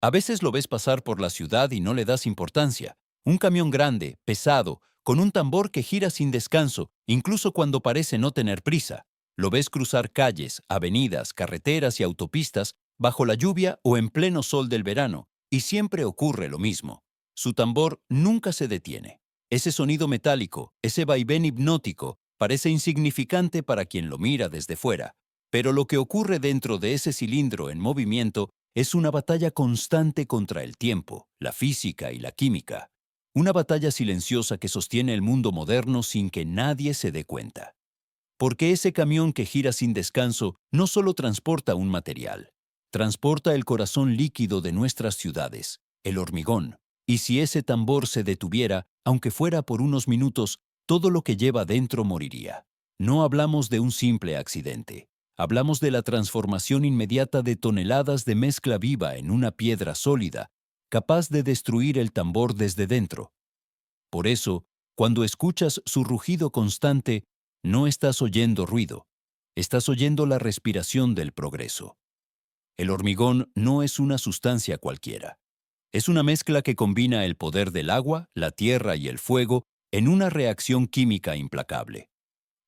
A veces lo ves pasar por la ciudad y no le das importancia. Un camión grande, pesado, con un tambor que gira sin descanso, incluso cuando parece no tener prisa. Lo ves cruzar calles, avenidas, carreteras y autopistas bajo la lluvia o en pleno sol del verano, y siempre ocurre lo mismo. Su tambor nunca se detiene. Ese sonido metálico, ese vaivén hipnótico, parece insignificante para quien lo mira desde fuera, pero lo que ocurre dentro de ese cilindro en movimiento es una batalla constante contra el tiempo, la física y la química. Una batalla silenciosa que sostiene el mundo moderno sin que nadie se dé cuenta. Porque ese camión que gira sin descanso no solo transporta un material, transporta el corazón líquido de nuestras ciudades, el hormigón. Y si ese tambor se detuviera, aunque fuera por unos minutos, todo lo que lleva dentro moriría. No hablamos de un simple accidente. Hablamos de la transformación inmediata de toneladas de mezcla viva en una piedra sólida, capaz de destruir el tambor desde dentro. Por eso, cuando escuchas su rugido constante, no estás oyendo ruido, estás oyendo la respiración del progreso. El hormigón no es una sustancia cualquiera. Es una mezcla que combina el poder del agua, la tierra y el fuego en una reacción química implacable.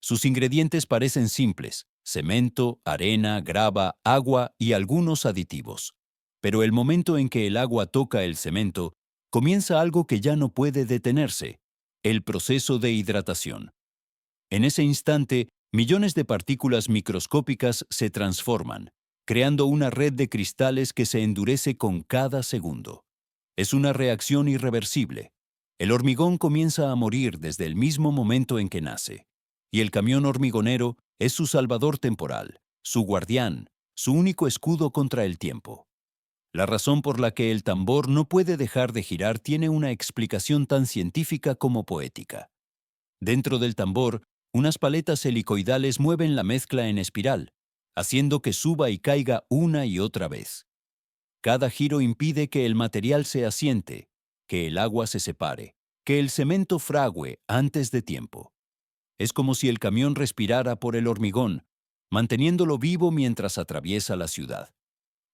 Sus ingredientes parecen simples: cemento, arena, grava, agua y algunos aditivos. Pero el momento en que el agua toca el cemento, comienza algo que ya no puede detenerse: el proceso de hidratación. En ese instante, millones de partículas microscópicas se transforman, creando una red de cristales que se endurece con cada segundo. Es una reacción irreversible. El hormigón comienza a morir desde el mismo momento en que nace. Y el camión hormigonero es su salvador temporal, su guardián, su único escudo contra el tiempo. La razón por la que el tambor no puede dejar de girar tiene una explicación tan científica como poética. Dentro del tambor, unas paletas helicoidales mueven la mezcla en espiral, haciendo que suba y caiga una y otra vez. Cada giro impide que el material se asiente, que el agua se separe, que el cemento fragüe antes de tiempo. Es como si el camión respirara por el hormigón, manteniéndolo vivo mientras atraviesa la ciudad.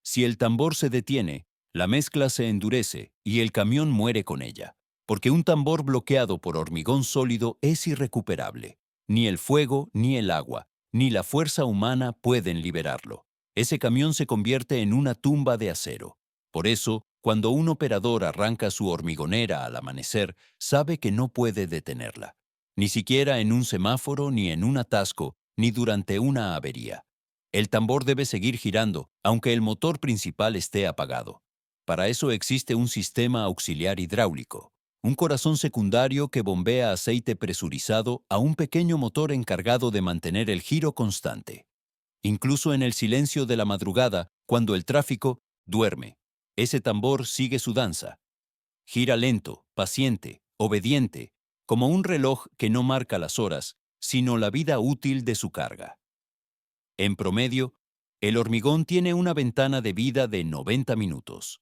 Si el tambor se detiene, la mezcla se endurece y el camión muere con ella, porque un tambor bloqueado por hormigón sólido es irrecuperable. Ni el fuego, ni el agua, ni la fuerza humana pueden liberarlo. Ese camión se convierte en una tumba de acero. Por eso, cuando un operador arranca su hormigonera al amanecer, sabe que no puede detenerla. Ni siquiera en un semáforo, ni en un atasco, ni durante una avería. El tambor debe seguir girando, aunque el motor principal esté apagado. Para eso existe un sistema auxiliar hidráulico, un corazón secundario que bombea aceite presurizado a un pequeño motor encargado de mantener el giro constante. Incluso en el silencio de la madrugada, cuando el tráfico duerme, ese tambor sigue su danza. Gira lento, paciente, obediente, como un reloj que no marca las horas, sino la vida útil de su carga. En promedio, el hormigón tiene una ventana de vida de 90 minutos.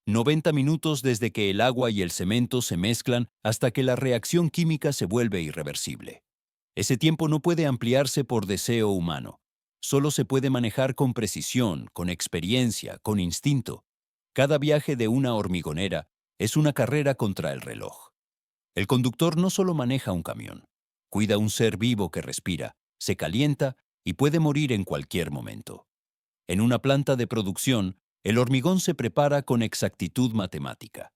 90 minutos desde que el agua y el cemento se mezclan hasta que la reacción química se vuelve irreversible. Ese tiempo no puede ampliarse por deseo humano. Solo se puede manejar con precisión, con experiencia, con instinto. Cada viaje de una hormigonera es una carrera contra el reloj. El conductor no solo maneja un camión, cuida un ser vivo que respira, se calienta y puede morir en cualquier momento. En una planta de producción, el hormigón se prepara con exactitud matemática.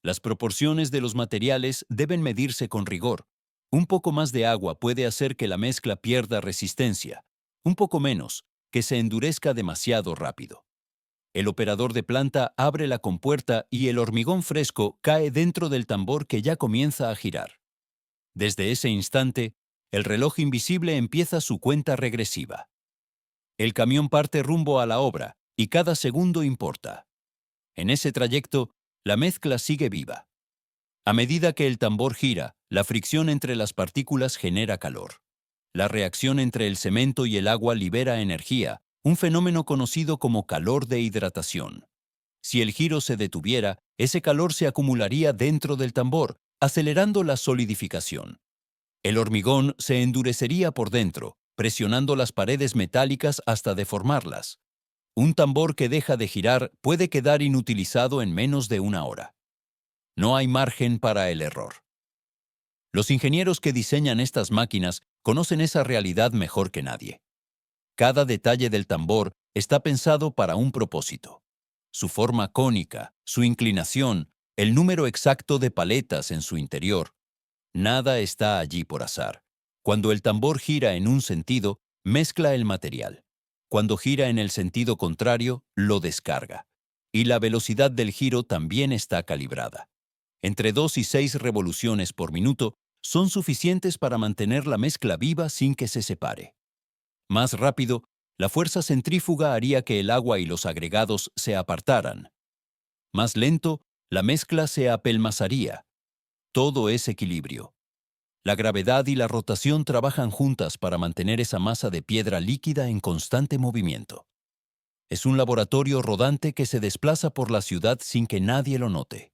Las proporciones de los materiales deben medirse con rigor. Un poco más de agua puede hacer que la mezcla pierda resistencia, un poco menos, que se endurezca demasiado rápido. El operador de planta abre la compuerta y el hormigón fresco cae dentro del tambor que ya comienza a girar. Desde ese instante, el reloj invisible empieza su cuenta regresiva. El camión parte rumbo a la obra y cada segundo importa. En ese trayecto, la mezcla sigue viva. A medida que el tambor gira, la fricción entre las partículas genera calor. La reacción entre el cemento y el agua libera energía, un fenómeno conocido como calor de hidratación. Si el giro se detuviera, ese calor se acumularía dentro del tambor, acelerando la solidificación. El hormigón se endurecería por dentro, presionando las paredes metálicas hasta deformarlas. Un tambor que deja de girar puede quedar inutilizado en menos de una hora. No hay margen para el error. Los ingenieros que diseñan estas máquinas conocen esa realidad mejor que nadie. Cada detalle del tambor está pensado para un propósito. Su forma cónica, su inclinación, el número exacto de paletas en su interior. Nada está allí por azar. Cuando el tambor gira en un sentido, mezcla el material. Cuando gira en el sentido contrario, lo descarga. Y la velocidad del giro también está calibrada. Entre 2 y 6 revoluciones por minuto son suficientes para mantener la mezcla viva sin que se separe. Más rápido, la fuerza centrífuga haría que el agua y los agregados se apartaran. Más lento, la mezcla se apelmazaría. Todo es equilibrio. La gravedad y la rotación trabajan juntas para mantener esa masa de piedra líquida en constante movimiento. Es un laboratorio rodante que se desplaza por la ciudad sin que nadie lo note.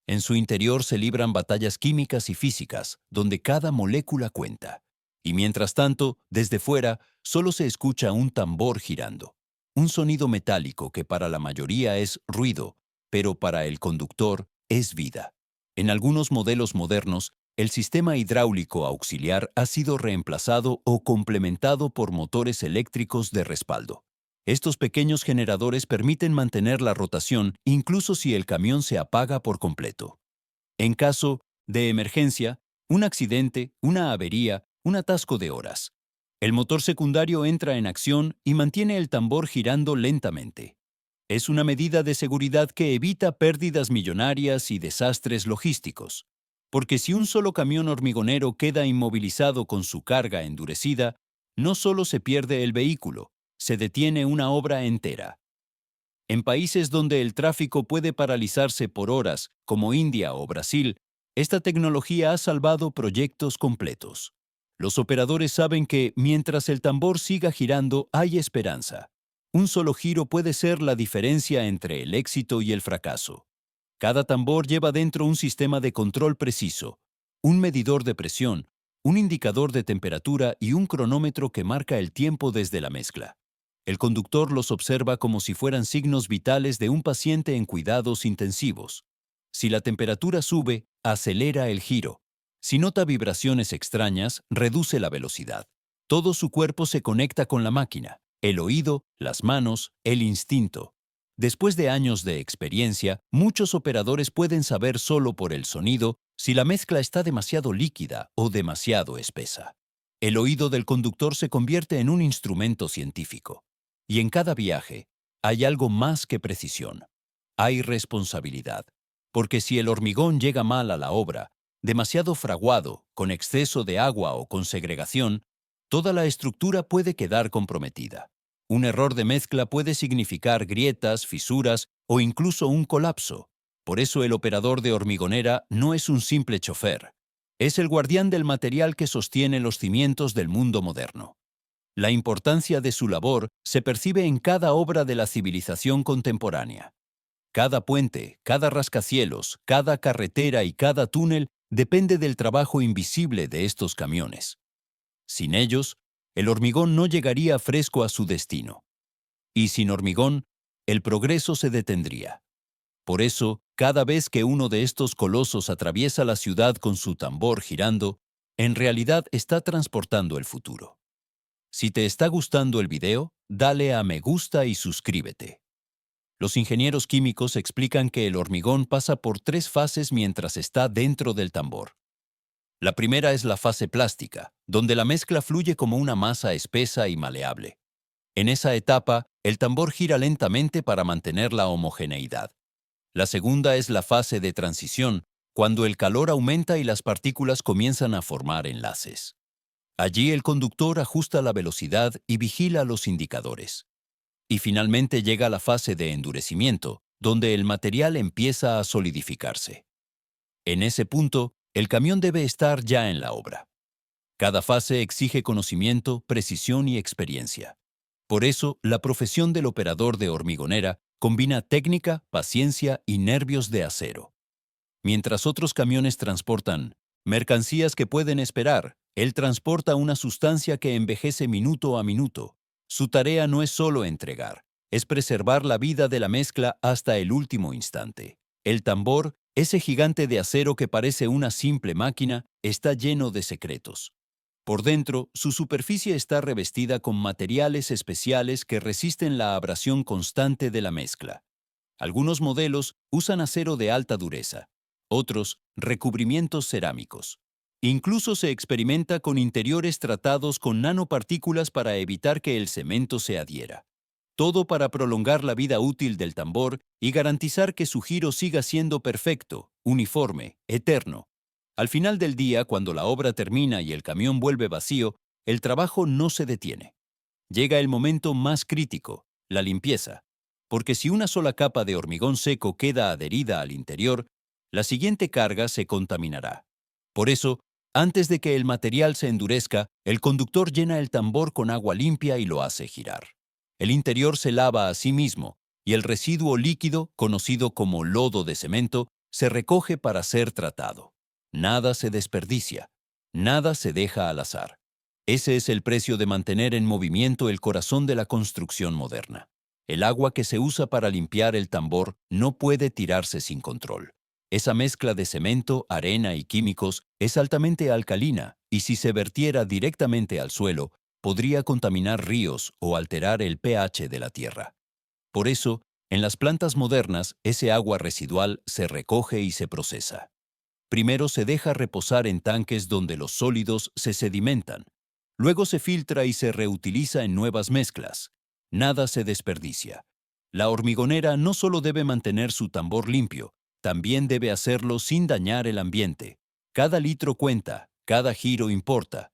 En su interior se libran batallas químicas y físicas, donde cada molécula cuenta. Y mientras tanto, desde fuera, solo se escucha un tambor girando. Un sonido metálico que para la mayoría es ruido, pero para el conductor es vida. En algunos modelos modernos, el sistema hidráulico auxiliar ha sido reemplazado o complementado por motores eléctricos de respaldo. Estos pequeños generadores permiten mantener la rotación incluso si el camión se apaga por completo. En caso de emergencia, un accidente, una avería, un atasco de horas, el motor secundario entra en acción y mantiene el tambor girando lentamente. Es una medida de seguridad que evita pérdidas millonarias y desastres logísticos. Porque si un solo camión hormigonero queda inmovilizado con su carga endurecida, no solo se pierde el vehículo, se detiene una obra entera. En países donde el tráfico puede paralizarse por horas, como India o Brasil, esta tecnología ha salvado proyectos completos. Los operadores saben que, mientras el tambor siga girando, hay esperanza. Un solo giro puede ser la diferencia entre el éxito y el fracaso. Cada tambor lleva dentro un sistema de control preciso, un medidor de presión, un indicador de temperatura y un cronómetro que marca el tiempo desde la mezcla. El conductor los observa como si fueran signos vitales de un paciente en cuidados intensivos. Si la temperatura sube, acelera el giro. Si nota vibraciones extrañas, reduce la velocidad. Todo su cuerpo se conecta con la máquina, el oído, las manos, el instinto. Después de años de experiencia, muchos operadores pueden saber solo por el sonido si la mezcla está demasiado líquida o demasiado espesa. El oído del conductor se convierte en un instrumento científico. Y en cada viaje hay algo más que precisión. Hay responsabilidad. Porque si el hormigón llega mal a la obra, demasiado fraguado, con exceso de agua o con segregación, toda la estructura puede quedar comprometida. Un error de mezcla puede significar grietas, fisuras o incluso un colapso. Por eso el operador de hormigonera no es un simple chofer. Es el guardián del material que sostiene los cimientos del mundo moderno. La importancia de su labor se percibe en cada obra de la civilización contemporánea. Cada puente, cada rascacielos, cada carretera y cada túnel depende del trabajo invisible de estos camiones. Sin ellos, el hormigón no llegaría fresco a su destino. Y sin hormigón, el progreso se detendría. Por eso, cada vez que uno de estos colosos atraviesa la ciudad con su tambor girando, en realidad está transportando el futuro. Si te está gustando el video, dale a me gusta y suscríbete. Los ingenieros químicos explican que el hormigón pasa por 3 fases mientras está dentro del tambor. La primera es la fase plástica, donde la mezcla fluye como una masa espesa y maleable. En esa etapa, el tambor gira lentamente para mantener la homogeneidad. La segunda es la fase de transición, cuando el calor aumenta y las partículas comienzan a formar enlaces. Allí el conductor ajusta la velocidad y vigila los indicadores. Y finalmente llega la fase de endurecimiento, donde el material empieza a solidificarse. En ese punto, el camión debe estar ya en la obra. Cada fase exige conocimiento, precisión y experiencia. Por eso, la profesión del operador de hormigonera combina técnica, paciencia y nervios de acero. Mientras otros camiones transportan mercancías que pueden esperar, él transporta una sustancia que envejece minuto a minuto. Su tarea no es solo entregar, es preservar la vida de la mezcla hasta el último instante. El tambor, ese gigante de acero que parece una simple máquina, está lleno de secretos. Por dentro, su superficie está revestida con materiales especiales que resisten la abrasión constante de la mezcla. Algunos modelos usan acero de alta dureza, otros recubrimientos cerámicos. Incluso se experimenta con interiores tratados con nanopartículas para evitar que el cemento se adhiera. Todo para prolongar la vida útil del tambor y garantizar que su giro siga siendo perfecto, uniforme, eterno. Al final del día, cuando la obra termina y el camión vuelve vacío, el trabajo no se detiene. Llega el momento más crítico, la limpieza, porque si una sola capa de hormigón seco queda adherida al interior, la siguiente carga se contaminará. Por eso, antes de que el material se endurezca, el conductor llena el tambor con agua limpia y lo hace girar. El interior se lava a sí mismo y el residuo líquido, conocido como lodo de cemento, se recoge para ser tratado. Nada se desperdicia, nada se deja al azar. Ese es el precio de mantener en movimiento el corazón de la construcción moderna. El agua que se usa para limpiar el tambor no puede tirarse sin control. Esa mezcla de cemento, arena y químicos es altamente alcalina y si se vertiera directamente al suelo, podría contaminar ríos o alterar el pH de la tierra. Por eso, en las plantas modernas, ese agua residual se recoge y se procesa. Primero se deja reposar en tanques donde los sólidos se sedimentan. Luego se filtra y se reutiliza en nuevas mezclas. Nada se desperdicia. La hormigonera no solo debe mantener su tambor limpio, también debe hacerlo sin dañar el ambiente. Cada litro cuenta, cada giro importa.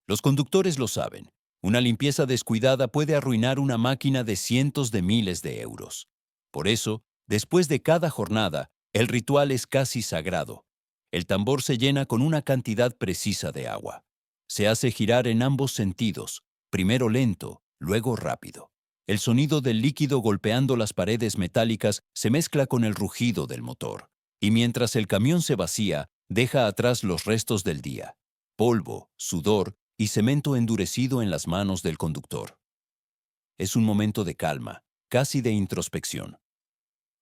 Los conductores lo saben. Una limpieza descuidada puede arruinar una máquina de cientos de miles de euros. Por eso, después de cada jornada, el ritual es casi sagrado. El tambor se llena con una cantidad precisa de agua. Se hace girar en ambos sentidos, primero lento, luego rápido. El sonido del líquido golpeando las paredes metálicas se mezcla con el rugido del motor. Y mientras el camión se vacía, deja atrás los restos del día: polvo, sudor y cemento endurecido en las manos del conductor. Es un momento de calma, casi de introspección.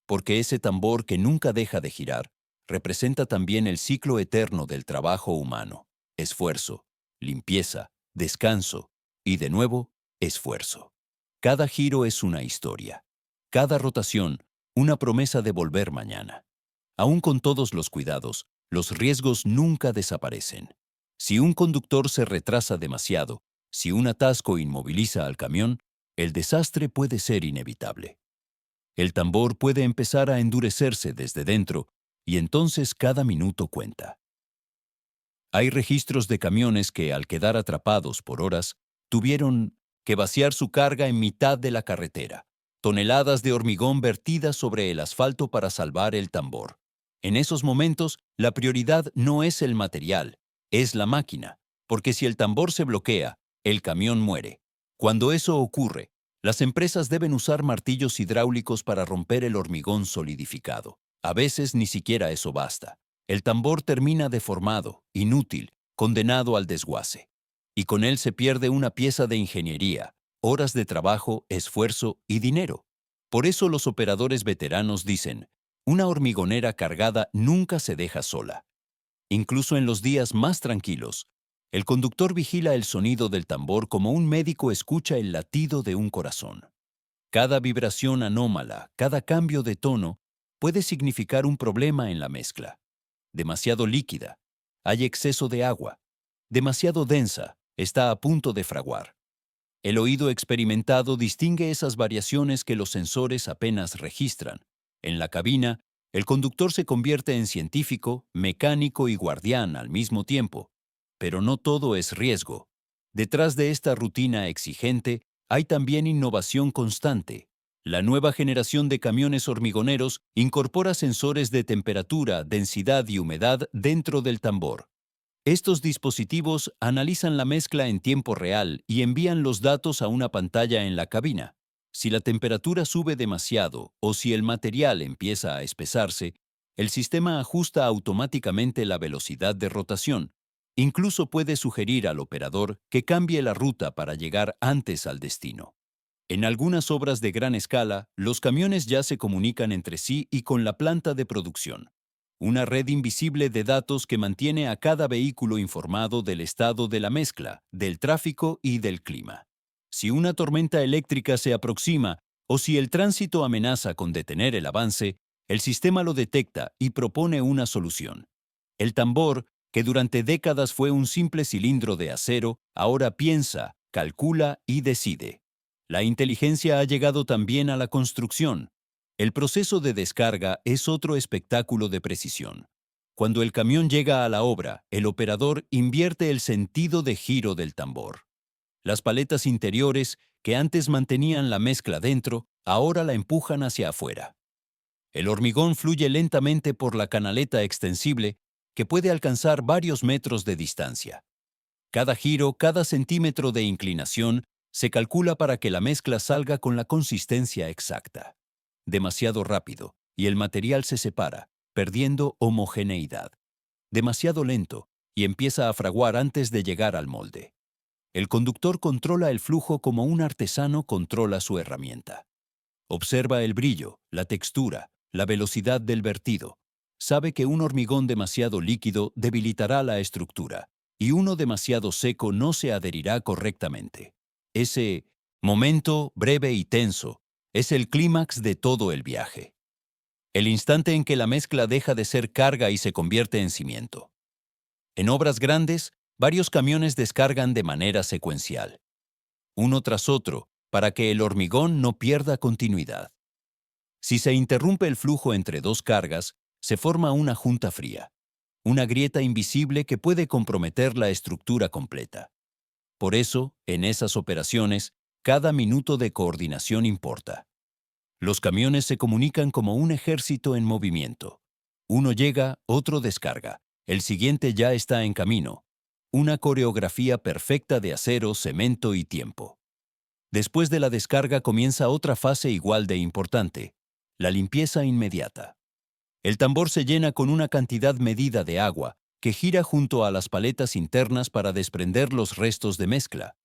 Porque ese tambor que nunca deja de girar representa también el ciclo eterno del trabajo humano: esfuerzo, limpieza, descanso y, de nuevo, esfuerzo. Cada giro es una historia. Cada rotación, una promesa de volver mañana. Aún con todos los cuidados, los riesgos nunca desaparecen. Si un conductor se retrasa demasiado, si un atasco inmoviliza al camión, el desastre puede ser inevitable. El tambor puede empezar a endurecerse desde dentro y entonces cada minuto cuenta. Hay registros de camiones que, al quedar atrapados por horas, tuvieron que vaciar su carga en mitad de la carretera, toneladas de hormigón vertidas sobre el asfalto para salvar el tambor. En esos momentos, la prioridad no es el material, es la máquina, porque si el tambor se bloquea, el camión muere. Cuando eso ocurre, las empresas deben usar martillos hidráulicos para romper el hormigón solidificado. A veces ni siquiera eso basta. El tambor termina deformado, inútil, condenado al desguace. Y con él se pierde una pieza de ingeniería, horas de trabajo, esfuerzo y dinero. Por eso los operadores veteranos dicen: una hormigonera cargada nunca se deja sola. Incluso en los días más tranquilos, el conductor vigila el sonido del tambor como un médico escucha el latido de un corazón. Cada vibración anómala, cada cambio de tono, puede significar un problema en la mezcla. Demasiado líquida, hay exceso de agua. Demasiado densa, está a punto de fraguar. El oído experimentado distingue esas variaciones que los sensores apenas registran. En la cabina, el conductor se convierte en científico, mecánico y guardián al mismo tiempo. Pero no todo es riesgo. Detrás de esta rutina exigente hay también innovación constante. La nueva generación de camiones hormigoneros incorpora sensores de temperatura, densidad y humedad dentro del tambor. Estos dispositivos analizan la mezcla en tiempo real y envían los datos a una pantalla en la cabina. Si la temperatura sube demasiado o si el material empieza a espesarse, el sistema ajusta automáticamente la velocidad de rotación. Incluso puede sugerir al operador que cambie la ruta para llegar antes al destino. En algunas obras de gran escala, los camiones ya se comunican entre sí y con la planta de producción. Una red invisible de datos que mantiene a cada vehículo informado del estado de la mezcla, del tráfico y del clima. Si una tormenta eléctrica se aproxima o si el tránsito amenaza con detener el avance, el sistema lo detecta y propone una solución. El tambor, que durante décadas fue un simple cilindro de acero, ahora piensa, calcula y decide. La inteligencia ha llegado también a la construcción. El proceso de descarga es otro espectáculo de precisión. Cuando el camión llega a la obra, el operador invierte el sentido de giro del tambor. Las paletas interiores, que antes mantenían la mezcla dentro, ahora la empujan hacia afuera. El hormigón fluye lentamente por la canaleta extensible, que puede alcanzar varios metros de distancia. Cada giro, cada centímetro de inclinación, se calcula para que la mezcla salga con la consistencia exacta. Demasiado rápido, y el material se separa, perdiendo homogeneidad. Demasiado lento, y empieza a fraguar antes de llegar al molde. El conductor controla el flujo como un artesano controla su herramienta. Observa el brillo, la textura, la velocidad del vertido. Sabe que un hormigón demasiado líquido debilitará la estructura y uno demasiado seco no se adherirá correctamente. Ese momento breve y tenso es el clímax de todo el viaje. El instante en que la mezcla deja de ser carga y se convierte en cimiento. En obras grandes, varios camiones descargan de manera secuencial, uno tras otro, para que el hormigón no pierda continuidad. Si se interrumpe el flujo entre dos cargas, se forma una junta fría, una grieta invisible que puede comprometer la estructura completa. Por eso, en esas operaciones, cada minuto de coordinación importa. Los camiones se comunican como un ejército en movimiento. Uno llega, otro descarga, el siguiente ya está en camino. Una coreografía perfecta de acero, cemento y tiempo. Después de la descarga comienza otra fase igual de importante, la limpieza inmediata. El tambor se llena con una cantidad medida de agua, que gira junto a las paletas internas para desprender los restos de mezcla.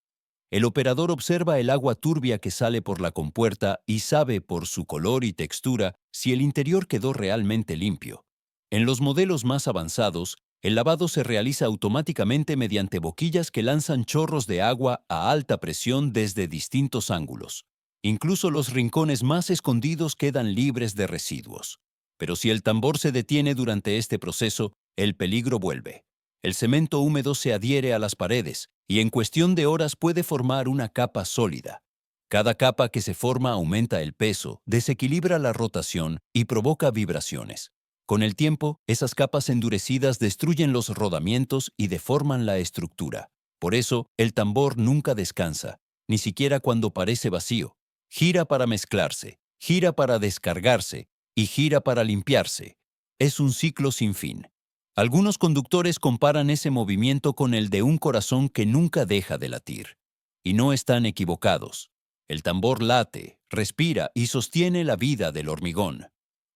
El operador observa el agua turbia que sale por la compuerta y sabe por su color y textura si el interior quedó realmente limpio. En los modelos más avanzados, el lavado se realiza automáticamente mediante boquillas que lanzan chorros de agua a alta presión desde distintos ángulos. Incluso los rincones más escondidos quedan libres de residuos. Pero si el tambor se detiene durante este proceso, el peligro vuelve. El cemento húmedo se adhiere a las paredes y en cuestión de horas puede formar una capa sólida. Cada capa que se forma aumenta el peso, desequilibra la rotación y provoca vibraciones. Con el tiempo, esas capas endurecidas destruyen los rodamientos y deforman la estructura. Por eso, el tambor nunca descansa, ni siquiera cuando parece vacío. Gira para mezclarse, gira para descargarse y gira para limpiarse. Es un ciclo sin fin. Algunos conductores comparan ese movimiento con el de un corazón que nunca deja de latir. Y no están equivocados. El tambor late, respira y sostiene la vida del hormigón.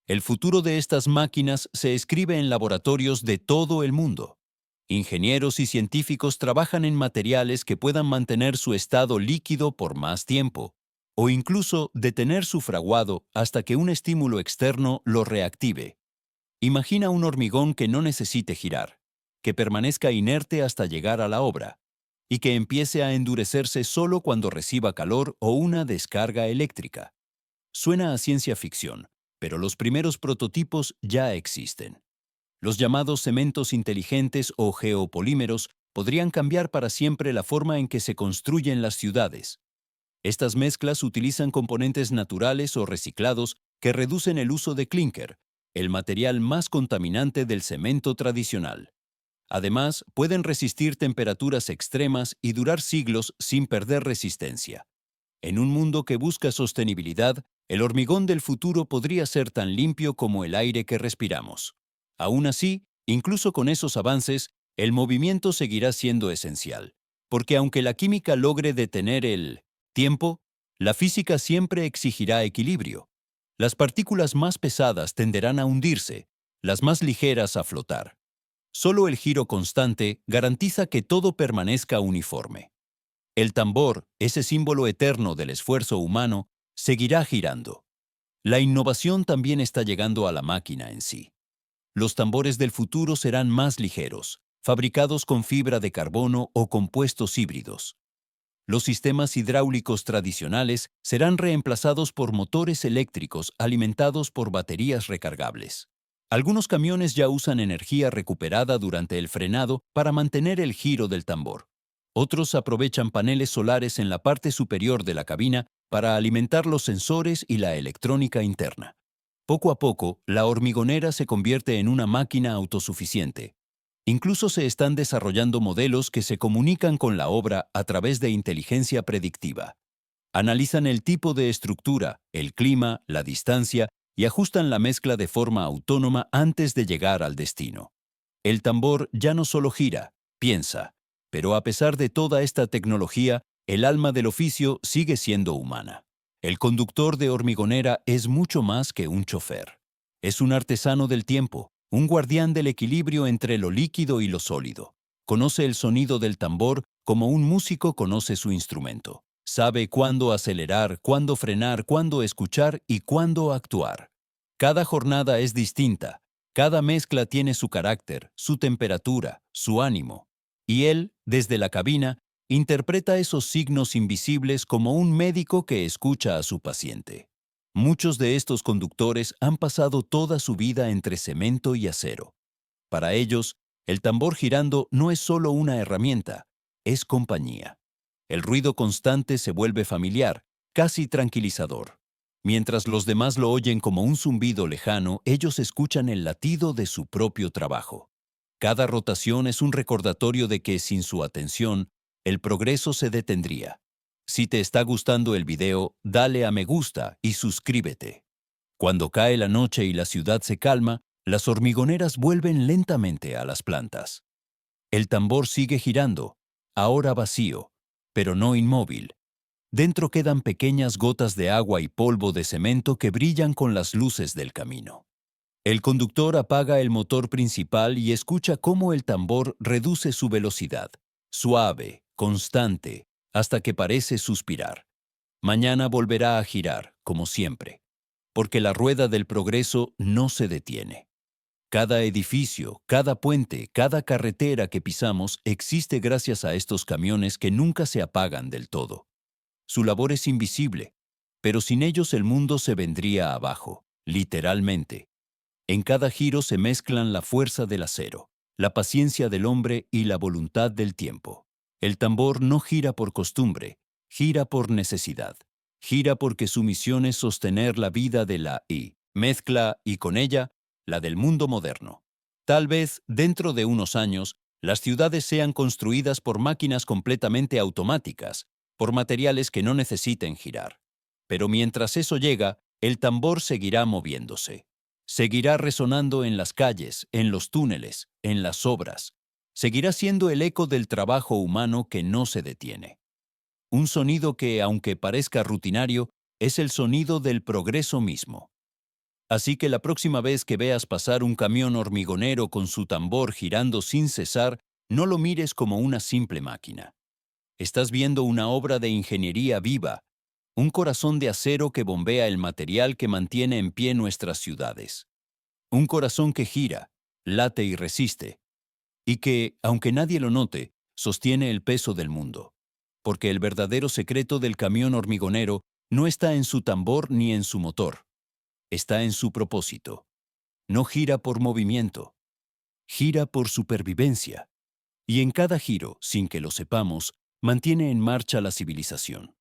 El futuro de estas máquinas se escribe en laboratorios de todo el mundo. Ingenieros y científicos trabajan en materiales que puedan mantener su estado líquido por más tiempo, o incluso detener su fraguado hasta que un estímulo externo lo reactive. Imagina un hormigón que no necesite girar, que permanezca inerte hasta llegar a la obra, y que empiece a endurecerse solo cuando reciba calor o una descarga eléctrica. Suena a ciencia ficción, pero los primeros prototipos ya existen. Los llamados cementos inteligentes o geopolímeros podrían cambiar para siempre la forma en que se construyen las ciudades. Estas mezclas utilizan componentes naturales o reciclados que reducen el uso de clínker, el material más contaminante del cemento tradicional. Además, pueden resistir temperaturas extremas y durar siglos sin perder resistencia. En un mundo que busca sostenibilidad, el hormigón del futuro podría ser tan limpio como el aire que respiramos. Aún así, incluso con esos avances, el movimiento seguirá siendo esencial, porque aunque la química logre detener el tiempo, la física siempre exigirá equilibrio. Las partículas más pesadas tenderán a hundirse, las más ligeras a flotar. Solo el giro constante garantiza que todo permanezca uniforme. El tambor, ese símbolo eterno del esfuerzo humano, seguirá girando. La innovación también está llegando a la máquina en sí. Los tambores del futuro serán más ligeros, fabricados con fibra de carbono o compuestos híbridos. Los sistemas hidráulicos tradicionales serán reemplazados por motores eléctricos alimentados por baterías recargables. Algunos camiones ya usan energía recuperada durante el frenado para mantener el giro del tambor. Otros aprovechan paneles solares en la parte superior de la cabina para alimentar los sensores y la electrónica interna. Poco a poco, la hormigonera se convierte en una máquina autosuficiente. Incluso se están desarrollando modelos que se comunican con la obra a través de inteligencia predictiva. Analizan el tipo de estructura, el clima, la distancia y ajustan la mezcla de forma autónoma antes de llegar al destino. El tambor ya no solo gira, piensa, pero a pesar de toda esta tecnología, el alma del oficio sigue siendo humana. El conductor de hormigonera es mucho más que un chofer. Es un artesano del tiempo, un guardián del equilibrio entre lo líquido y lo sólido. Conoce el sonido del tambor como un músico conoce su instrumento. Sabe cuándo acelerar, cuándo frenar, cuándo escuchar y cuándo actuar. Cada jornada es distinta. Cada mezcla tiene su carácter, su temperatura, su ánimo. Y él, desde la cabina, interpreta esos signos invisibles como un médico que escucha a su paciente. Muchos de estos conductores han pasado toda su vida entre cemento y acero. Para ellos, el tambor girando no es solo una herramienta, es compañía. El ruido constante se vuelve familiar, casi tranquilizador. Mientras los demás lo oyen como un zumbido lejano, ellos escuchan el latido de su propio trabajo. Cada rotación es un recordatorio de que, sin su atención, el progreso se detendría. Si te está gustando el video, dale a me gusta y suscríbete. Cuando cae la noche y la ciudad se calma, las hormigoneras vuelven lentamente a las plantas. El tambor sigue girando, ahora vacío, pero no inmóvil. Dentro quedan pequeñas gotas de agua y polvo de cemento que brillan con las luces del camino. El conductor apaga el motor principal y escucha cómo el tambor reduce su velocidad, suave, constante, hasta que parece suspirar. Mañana volverá a girar, como siempre, porque la rueda del progreso no se detiene. Cada edificio, cada puente, cada carretera que pisamos existe gracias a estos camiones que nunca se apagan del todo. Su labor es invisible, pero sin ellos el mundo se vendría abajo, literalmente. En cada giro se mezclan la fuerza del acero, la paciencia del hombre y la voluntad del tiempo. El tambor no gira por costumbre, gira por necesidad. Gira porque su misión es sostener la vida de la mezcla y con ella la del mundo moderno. Tal vez, dentro de unos años, las ciudades sean construidas por máquinas completamente automáticas, por materiales que no necesiten girar. Pero mientras eso llega, el tambor seguirá moviéndose. Seguirá resonando en las calles, en los túneles, en las obras. Seguirá siendo el eco del trabajo humano que no se detiene. Un sonido que, aunque parezca rutinario, es el sonido del progreso mismo. Así que la próxima vez que veas pasar un camión hormigonero con su tambor girando sin cesar, no lo mires como una simple máquina. Estás viendo una obra de ingeniería viva, un corazón de acero que bombea el material que mantiene en pie nuestras ciudades. Un corazón que gira, late y resiste, y que, aunque nadie lo note, sostiene el peso del mundo. Porque el verdadero secreto del camión hormigonero no está en su tambor ni en su motor. Está en su propósito. No gira por movimiento, gira por supervivencia. Y en cada giro, sin que lo sepamos, mantiene en marcha la civilización.